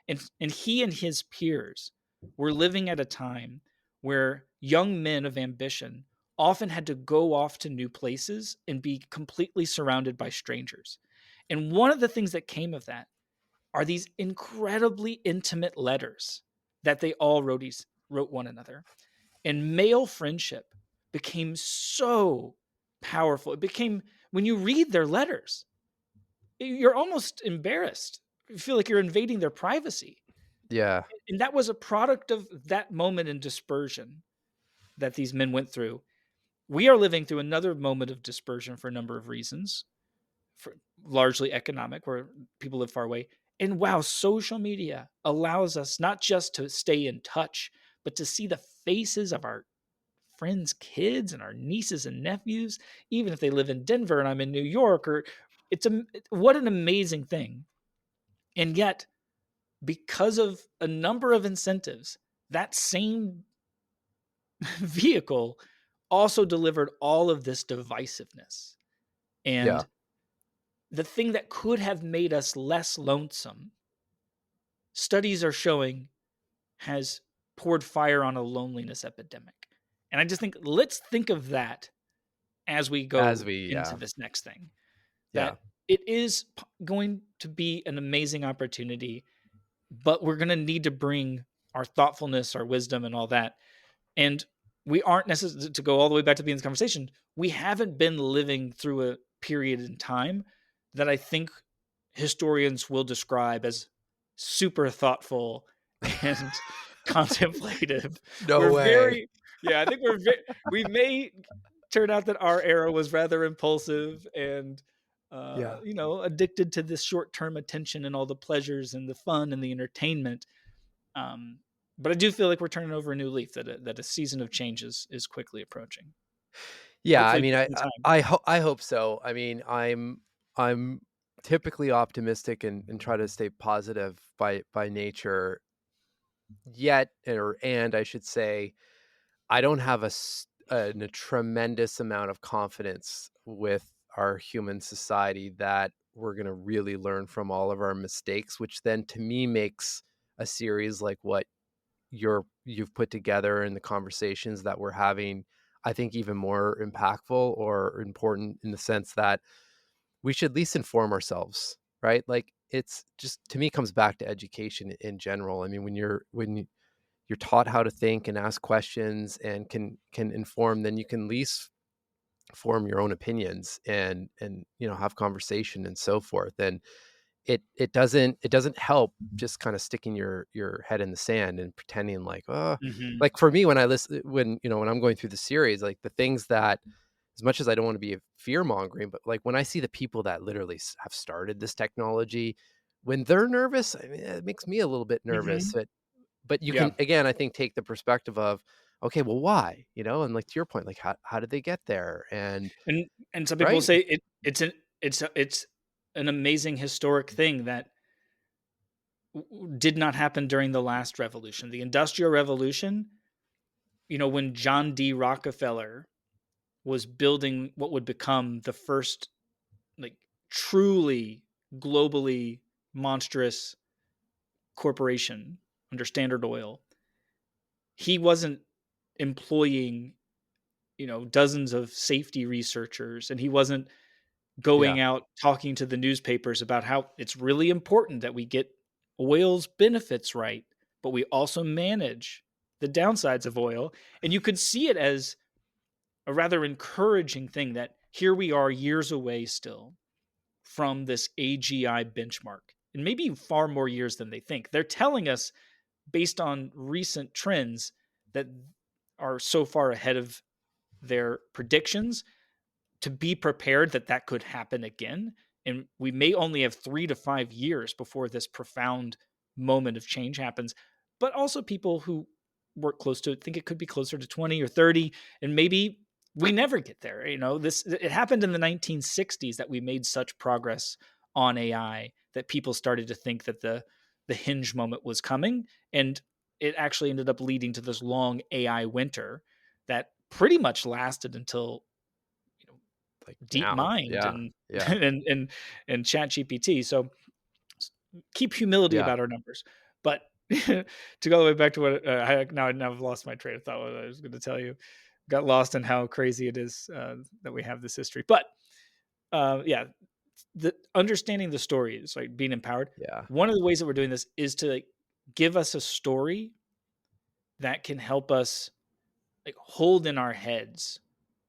And he and his peers were living at a time where young men of ambition often had to go off to new places and be completely surrounded by strangers. And one of the things that came of that are these incredibly intimate letters that they all wrote one another. And male friendship became so powerful. It became, when you read their letters, you're almost embarrassed. You feel like you're invading their privacy. Yeah. And that was a product of that moment in dispersion that these men went through. We are living through another moment of dispersion for a number of reasons, for largely economic, where people live far away. And wow, social media allows us not just to stay in touch, but to see the faces of our friends' kids and our nieces and nephews, even if they live in Denver and I'm in New York. Or what an amazing thing. And yet, because of a number of incentives, that same vehicle also delivered all of this divisiveness. Yeah. And the thing that could have made us less lonesome, studies are showing, has poured fire on a loneliness epidemic. And I just think, let's think of that as we As go we into yeah. this next thing, Yeah. that it is going to be an amazing opportunity, but we're going to need to bring our thoughtfulness, our wisdom, and all that. And we aren't necessarily, to go all the way back to the beginning of this conversation, we haven't been living through a period in time that I think historians will describe as super thoughtful and contemplative. No We're way. very, yeah, I think we may turn out that our era was rather impulsive and, Yeah. addicted to this short term attention and all the pleasures and the fun and the entertainment. Um, but I do feel like we're turning over a new leaf, that a season of change is quickly approaching. Yeah, I Hopefully mean, just in time. I hope so. I mean, I'm typically optimistic and try to stay positive by nature, yet and I should say, I don't have a tremendous amount of confidence with our human society that we're gonna really learn from all of our mistakes, which then to me makes a series like what you've put together and the conversations that we're having, I think even more impactful or important in the sense that we should at least inform ourselves, right? Like it's just to me comes back to education in general. I mean, you're taught how to think and ask questions and can inform, then you can at least form your own opinions and have conversation and so forth. And it doesn't help just kind of sticking your head in the sand and pretending Mhm. like for me when I listen when I'm going through the series, like the things that as much as I don't want to be fear mongering, but like when I see the people that literally have started this technology, when they're nervous, I mean, it makes me a little bit nervous. Mhm. But you Yeah. can again, I think, take the perspective of, okay, well, why? And like to your point, like how did they get there? And And some people right? say it's an amazing historic thing that did not happen during the last revolution, the Industrial Revolution. When John D. Rockefeller was building what would become the first, like, truly globally monstrous corporation under Standard Oil, he wasn't employing, dozens of safety researchers, and he wasn't Yeah. going out talking to the newspapers about how it's really important that we get oil's benefits right, but we also manage the downsides of oil. And you could see it as a rather encouraging thing that here we are years away still from this AGI benchmark, and maybe far more years than they think. They're telling us, based on recent trends that are so far ahead of their predictions, to be prepared that that could happen again. And we may only have 3 to 5 years before this profound moment of change happens. But also, people who work close to it think it could be closer to 20 or 30, and maybe we never get there. It happened in the 1960s that we made such progress on AI that people started to think that the hinge moment was coming, and it actually ended up leading to this long AI winter that pretty much lasted until, you know like now. DeepMind Yeah. and Yeah. and ChatGPT. So keep humility Yeah. about our numbers. But to go all the way back to what now I've lost my train of thought. What I was going to tell you, got lost in how crazy it is that we have this history. But yeah, the understanding the story is like being empowered. Yeah. One of the ways that we're doing this is to like, give us a story that can help us like hold in our heads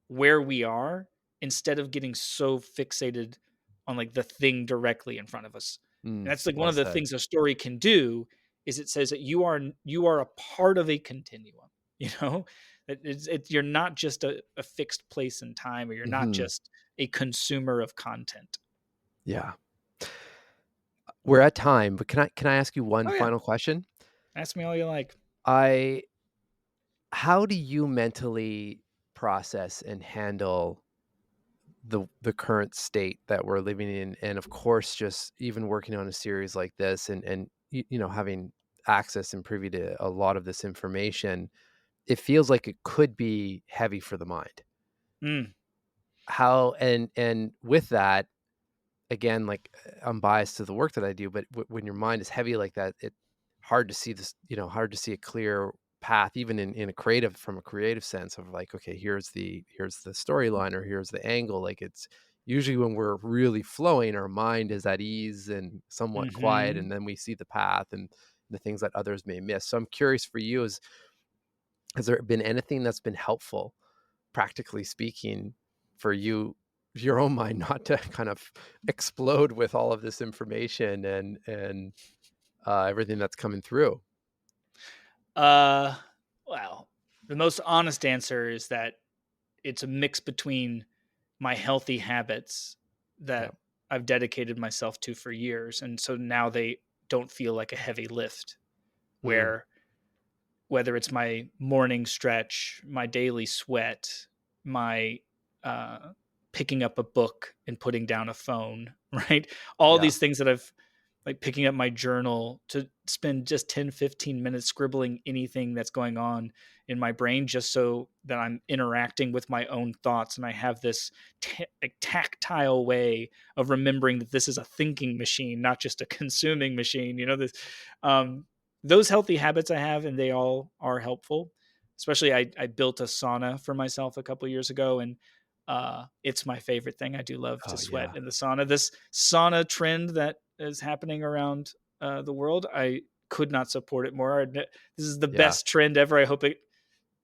where we are instead of getting so fixated on like the thing directly in front of us. And that's like one Well of the said. things a story can do is it says that you are a part of a continuum, you know? That you're not just a fixed place in time, or you're not Mhm. just a consumer of content. Yeah. We're at time, but can I ask you one Oh yeah. final question? Ask me all you like. I How do you mentally process and handle the current state that we're living in? And of course, just even working on a series like this and having access and privy to a lot of this information, it feels like it could be heavy for the mind. Mm, How and with that, again, like, I'm biased to the work that I do, but when your mind is heavy like that, it hard to see this, hard to see a clear path, even in a creative from a creative sense of like, okay, here's the storyline or here's the angle. Like it's usually when we're really flowing, our mind is at ease and somewhat quiet, mhm. and then we see the path and the things that others may miss. So I'm curious for you, has there been anything that's been helpful, practically speaking, for you, your own mind not to kind of explode with all of this information and everything that's coming through? Uh, well, the most honest answer is that it's a mix between my healthy habits Yeah. that I've dedicated myself to for years, and so now they don't feel like a heavy lift, Mm, where whether it's my morning stretch, my daily sweat, my uh, picking up a book and putting down a phone, right? All yeah. these things that I've like picking up my journal to spend just 10, 15 minutes scribbling anything that's going on in my brain just so that I'm interacting with my own thoughts and I have this like tactile way of remembering that this is a thinking machine, not just a consuming machine. You know, this um, those healthy habits I have, and they all are helpful. Especially, I built a sauna for myself a couple years ago, and it's my favorite thing. I do love to Oh, sweat yeah. in the sauna. This sauna trend that is happening around the world, I could not support it more. This is the Yeah. best trend ever. I hope it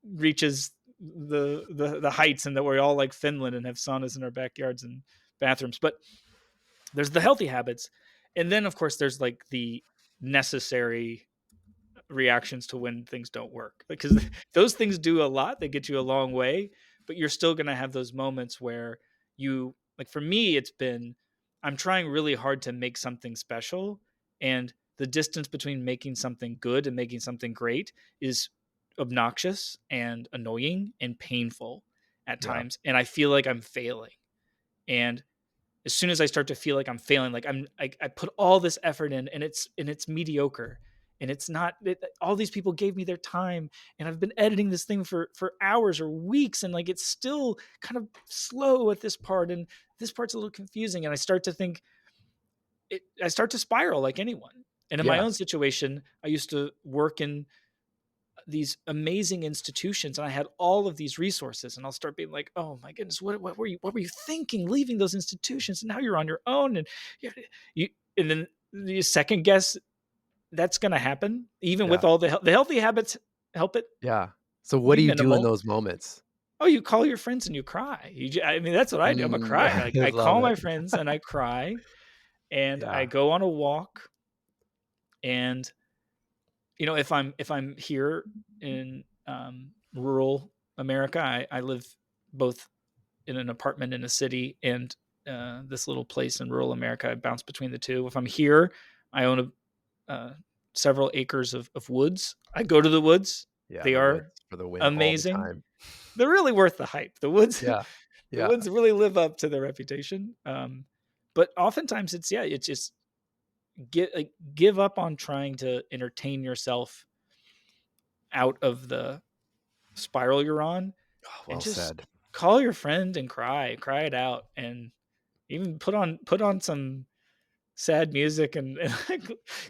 reaches the heights, and that we're all like Finland and have saunas in our backyards and bathrooms. But there's the healthy habits, and then of course there's like the necessary reactions to when things don't work, because those things do a lot, they get you a long way, but you're still going to have those moments where you like, for me it's been, I'm trying really hard to make something special, and the distance between making something good and making something great is obnoxious and annoying and painful at Yeah. times, and I feel like I'm failing. And as soon as I start to feel like I'm failing, like I put all this effort in, and it's mediocre, and it's not. All these people gave me their time, and I've been editing this thing for hours or weeks, and like it's still kind of slow at this part, and this part's a little confusing, and I start to think I start to spiral like anyone. And in my Yeah. own situation, I used to work in these amazing institutions, and I had all of these resources, and I'll start being like, oh my goodness, what were you thinking leaving those institutions, and now you're on your own, and you and then you second guess. That's going to happen even with Yeah. all the healthy habits help it Yeah. So what be do you do in minimal. those moments? Oh, you call your friends and you cry. I mean, that's what I do. I'm a crier. Like, I I love call it. my friends and I cry, and I Yeah. go on a walk. And if I'm here in rural America, I live both in an apartment in a city and this little place in rural America. I bounce between the two. If I'm here, I own several acres of woods. I go to the woods. Yeah, They the woods are for the win all the amazing. time. They're really worth the hype. The woods, Yeah. the Yeah. woods really live up to their reputation. But oftentimes it's just give up on trying to entertain yourself out of the spiral you're on, Oh, and well just said. call your friend and cry it out, and even put on some sad music and like,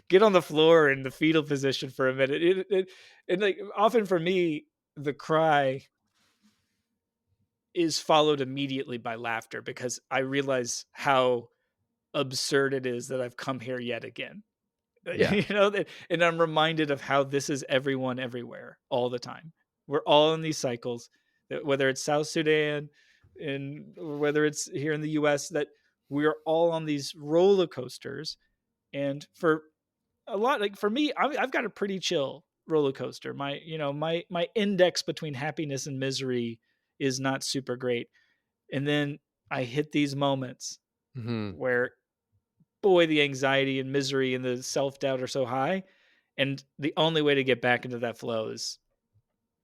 get on the floor in the fetal position for a minute. And like often for me, the cry is followed immediately by laughter because I realize how absurd it is that I've come here yet again. Yeah. And I'm reminded of how this is everyone everywhere all the time. We're all in these cycles, whether it's South Sudan and or whether it's here in the US, that we're all on these roller coasters. And for a lot, like for me, I've got a pretty chill roller coaster. My index between happiness and misery is not super great. And then I hit these moments Mhm. where, boy, the anxiety and misery and the self-doubt are so high, and the only way to get back into that flow is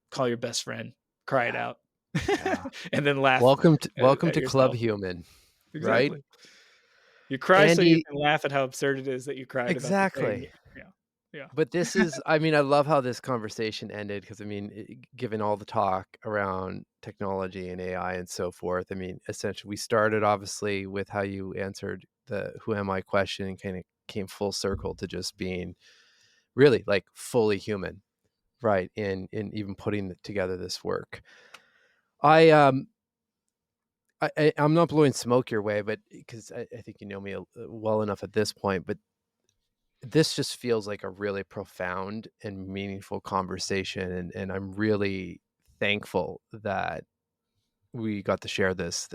call your best friend, cry it Yeah. out, Yeah. and then laugh Welcome at to Club yourself. Human, right? Exactly. You cry so you Andy, can laugh at how absurd it is that you cried about the thing. exactly. Yeah. Yeah. But this is I mean, I love how this conversation ended because I mean, given all the talk around technology and AI and so forth, I mean, essentially, we started obviously with how you answered the "Who am I?" question and kind of came full circle to just being really like fully human, right? In even putting together this work. I I'm not blowing smoke your way, but because I think you know me well enough at this point, but this just feels like a really profound and meaningful conversation, and I'm really thankful that we got to share this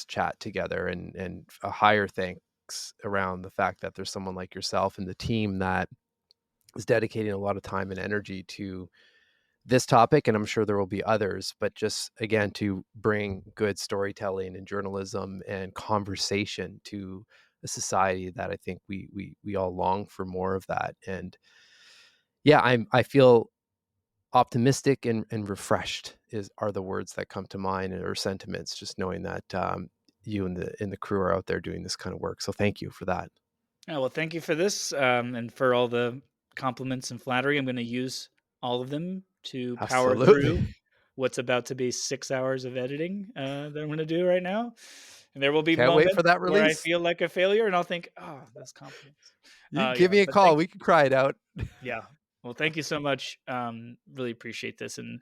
chat together, and a higher thanks around the fact that there's someone like yourself and the team that is dedicating a lot of time and energy to this topic, and I'm sure there will be others, but just again to bring good storytelling and journalism and conversation to a society that I think we all long for more of that. And yeah, I feel optimistic and refreshed is are the words that come to mind, or sentiments, just knowing that you and the crew are out there doing this kind of work. So thank you for that. Yeah, well, thank you for this, and for all the compliments and flattery. I'm gonna use all of them to power through Absolutely. what's about to be 6 hours of editing, that I'm gonna do right now. And there will be Can't wait for moments that where I release. feel like a failure, and I'll think, "Oh, those compliments." You give Yeah, me a but thank call. We can cry it out. yeah. Well, thank you so much. Really appreciate this, and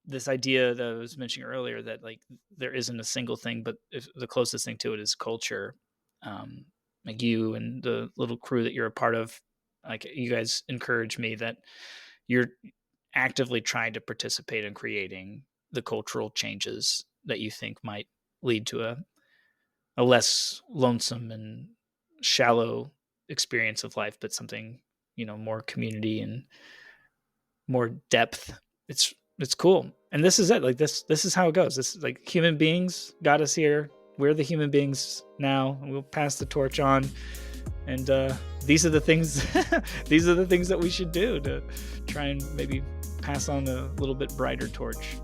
this idea that I was mentioning earlier, that like there isn't a single thing, but if the closest thing to it is culture. Um, like you and the little crew that you're a part of, like you guys encourage me that you're actively trying to participate in creating the cultural changes that you think might lead to a less lonesome and shallow experience of life, but something, more community and more depth. It's cool. And this is it. Like this is how it goes. This is like human beings got us here. We're the human beings now, and we'll pass the torch on. And these are the things these are the things that we should do to try and maybe pass on a little bit brighter torch